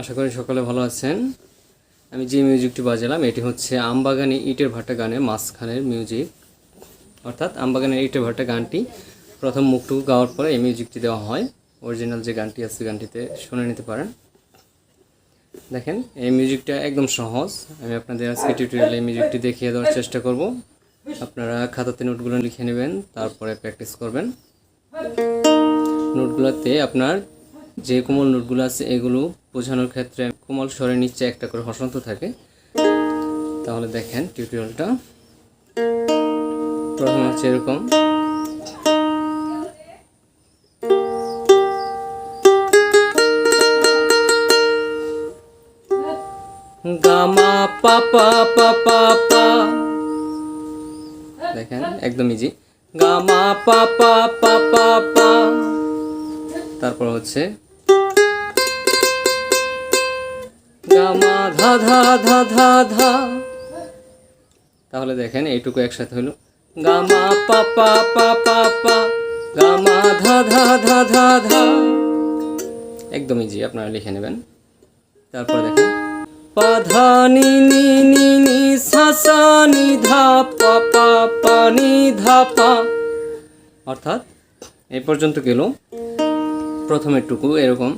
আশা করি সকলে ভালো আছেন। আমি যে মিউজিকটি বাজালাম এটি হচ্ছে আমবাগানে ইটের ভাটা গানের মাঝখানের মিউজিক, অর্থাৎ আমবাগানের ইটের ভাটা গানটি প্রথম মুখটুকু গাওয়ার পরে এই মিউজিকটি দেওয়া হয়। অরিজিনাল যে গানটি আছে গানটিতে শুনে নিতে পারেন। দেখেন এই মিউজিকটা একদম সহজ। আমি আপনাদের আজকে টিউটোরিয়ালে এই মিউজিকটি দেখিয়ে দেওয়ার চেষ্টা করব। আপনারা খাতাতে নোটগুলো লিখে নেবেন, তারপরে প্র্যাকটিস করবেন। নোটগুলোতে আপনার যে কোমল নোটগুলো আছে এগুলো বোঝানোর ক্ষেত্রে কোমল স্বরের নিচে একটা করে হসন্ত থাকে। তাহলে দেখেন টিউটোরিয়ালটা প্রথম হচ্ছে এরকম, গামা পা পা পা পা পা। দেখেন একদম ইজি, গামা পা পা পা পা পা। তারপর হচ্ছে গামা ধা ধা ধা ধা ধা। তাহলে দেখেন এইটুকু একসাথে হলো গামা পা পা পা পা পা, গামা ধা ধা ধা ধা ধা। একদম ইজি, আপনারা লিখে নেবেন। তারপর দেখেন পা ধা নি নি নি নি সা সা নি ধা পা পা পা নি ধা পা। অর্থাৎ এই পর্যন্ত গেল। প্রথমেরটুকু এরকম,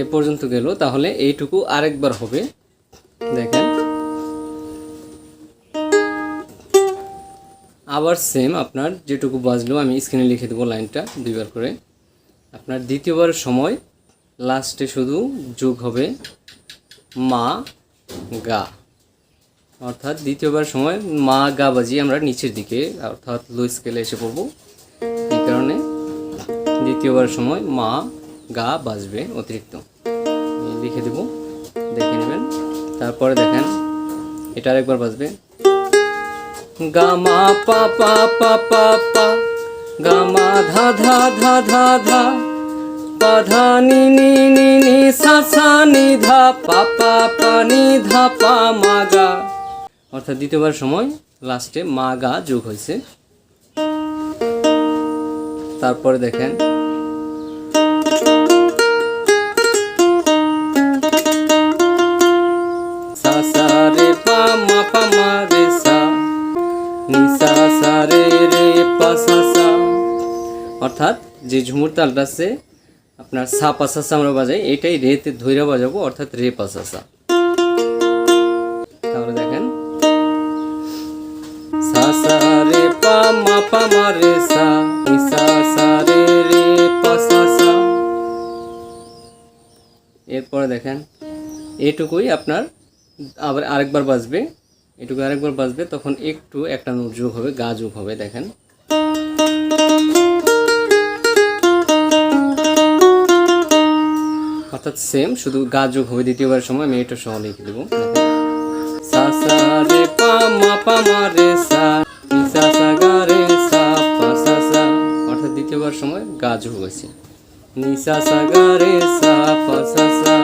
এই পর্যন্ত গেল। তাহলে এইটুকু আরেকবার হবে। দেখেন আবার সেম আপনার যেটুকু বাজলো আমি স্ক্রিনে লিখে দেবো লাইনটা দুইবার করে। আপনার দ্বিতীয়বার সময় লাস্টে শুধু যোগ হবে মা গা, অর্থাৎ দ্বিতীয়বার সময় মা গা বাজিয়ে আমরা নিচের দিকে অর্থাৎ লো স্কেলে এসে পড়বো। এই কারণে দ্বিতীয়বার সময় মা গা বাজবে অতিরিক্ত। লিখে দেব, দেখে নেবেন। তারপরে দেখেন এটা আরেকবার বাজবে গামা পা পা পা পা পা, গামা ধা ধা ধা ধা ধা, পা ধা নি নি নি নি সা সা নি ধা পা পা পা নি ধা পা মা গা। অর্থাৎ দ্বিতীয়বার সময় লাস্টে মা গা যোগ হয়েছে। তারপরে দেখেন সা সা রে পা মা পা মা রে সা নি সা সা রে রে পা সা সা। অর্থাৎ যে ঝুমুর তালটা আছে আপনার সা পা সা সা আমরা বাজাই, এটাই রেতে ধৈরা বাজাবো, অর্থাৎ রে পা সা সা। তাহলে দেখেন সা সা রে পা মা পা মা রে সা নি সা সা রে রে পা সা সা। এরপরে দেখেন এইটুকুই আপনার আবার আরেকবার বাজবে, এটুকু আরেকবার বাজবে, তখন একটু একটা নোট যোগ হবে, গা যোগ হবে। দেখেন অর্থাৎ সেম, শুধু গা যোগ হবে দ্বিতীয়বার সময়। আমি এটা সহ লিখে দেবো। সা সা রে পা মা পা মা রে সা নি সা সা গা রে সা পা সা সা। অর্থাৎ দ্বিতীয়বার সময় গা যোগ হয়েছে নি সা সা গা রে সা পা সা সা।